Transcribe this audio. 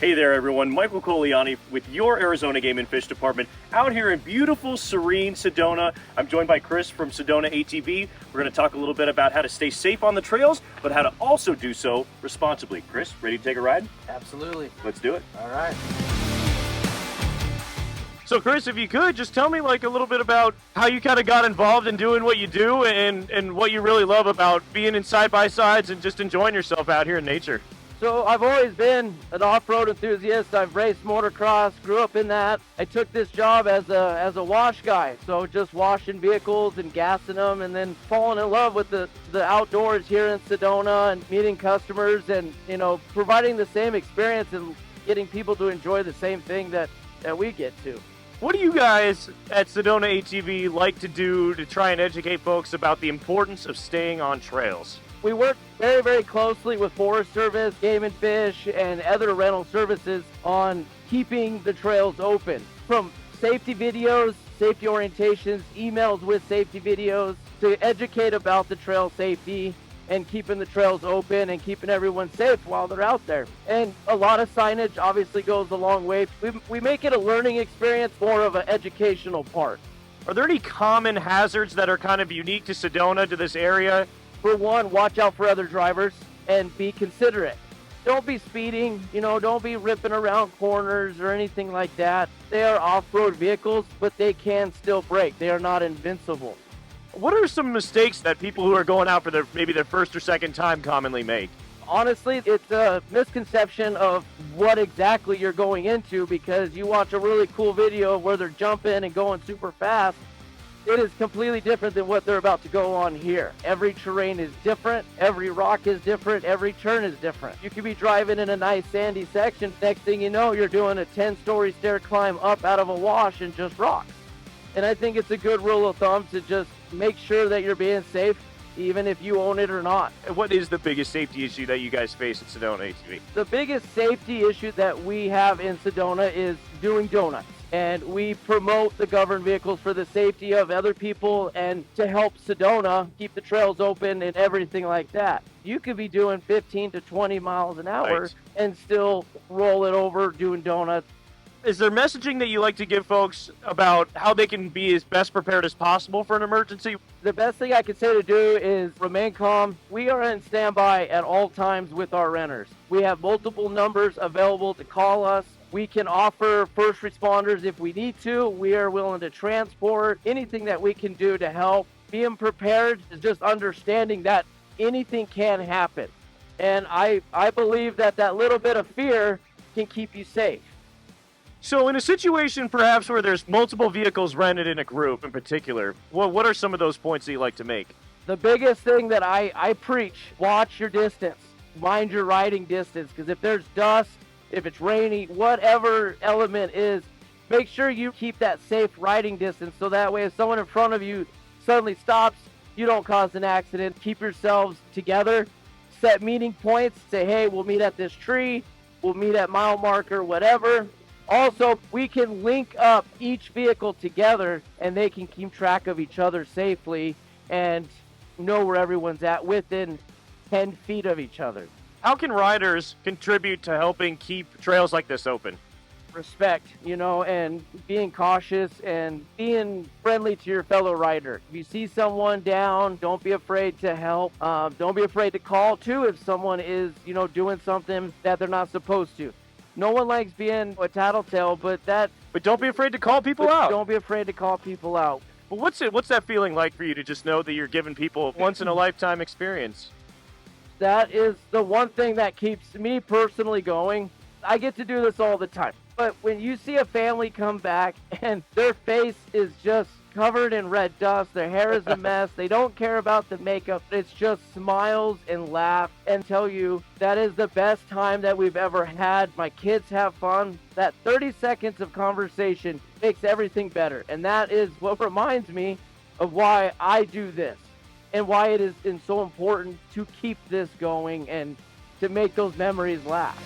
Hey there, everyone. Michael Colaianni with your Arizona Game and Fish Department out here in beautiful, serene Sedona. I'm joined by Chris from Sedona ATV. We're going to talk a little bit about how to stay safe on the trails, but how to also do so responsibly. Chris, ready to take a ride? Absolutely. Let's do it. All right. So Chris, if you could, just tell me like a little bit about how you kind of got involved in doing what you do and what you really love about being in side-by-sides and just enjoying yourself out here in nature. So I've always been an off-road enthusiast. I've raced motocross, grew up in that. I took this job as a wash guy, so just washing vehicles and gassing them, and then falling in love with the outdoors here in Sedona and meeting customers and, you know, providing the same experience and getting people to enjoy the same thing that we get to. What do you guys at Sedona ATV like to do to try and educate folks about the importance of staying on trails? We work very, very closely with Forest Service, Game and Fish, and other rental services on keeping the trails open. From safety videos, safety orientations, emails with safety videos, to educate about the trail safety and keeping the trails open and keeping everyone safe while they're out there. And a lot of signage obviously goes a long way. We make it a learning experience, more of an educational part. Are there any common hazards that are kind of unique to Sedona, to this area? For one, watch out for other drivers and be considerate. Don't be speeding, don't be ripping around corners or anything like that. They are off-road vehicles, but they can still brake. They are not invincible. What are some mistakes that people who are going out for maybe their first or second time commonly make? Honestly, it's a misconception of what exactly you're going into, because you watch a really cool video where they're jumping and going super fast. It is completely different than what they're about to go on here. Every terrain is different, every rock is different, every turn is different. You could be driving in a nice sandy section, next thing you know, you're doing a 10-story stair climb up out of a wash and just rocks. And I think it's a good rule of thumb to just make sure that you're being safe, even if you own it or not. What is the biggest safety issue that you guys face at Sedona ATV? The biggest safety issue that we have in Sedona is doing donuts. And we promote the governed vehicles for the safety of other people and to help Sedona keep the trails open and everything like that. You could be doing 15 to 20 miles an hour Right. and still roll it over doing donuts. Is there messaging that you like to give folks about how they can be as best prepared as possible for an emergency? The best thing I can say to do is remain calm. We are in standby at all times with our renters. We have multiple numbers available to call us. We can offer first responders if we need to. We are willing to transport anything that we can do to help. Being prepared is just understanding that anything can happen. And I believe that little bit of fear can keep you safe. So in a situation perhaps where there's multiple vehicles rented in a group in particular, what are some of those points that you like to make? The biggest thing that I preach, watch your distance. Mind your riding distance, because if there's dust, if it's rainy, whatever element is, make sure you keep that safe riding distance, so that way if someone in front of you suddenly stops, you don't cause an accident. Keep yourselves together, set meeting points, say, hey, we'll meet at this tree, we'll meet at mile marker, whatever. Also, we can link up each vehicle together and they can keep track of each other safely and know where everyone's at within 10 feet of each other. How can riders contribute to helping keep trails like this open? Respect, and being cautious and being friendly to your fellow rider. If you see someone down, don't be afraid to help. Don't be afraid to call too if someone is, doing something that they're not supposed to. No one likes being a tattletale, but don't be afraid to call people out. Don't be afraid to call people out. But what's that feeling like for you to just know that you're giving people a once in a lifetime experience? That is the one thing that keeps me personally going. I get to do this all the time. But when you see a family come back and their face is just covered in red dust, their hair is a mess, they don't care about the makeup, it's just smiles and laugh and tell you that is the best time that we've ever had. My kids have fun. That 30 seconds of conversation makes everything better. And that is what reminds me of why I do this and why it is so important to keep this going and to make those memories last.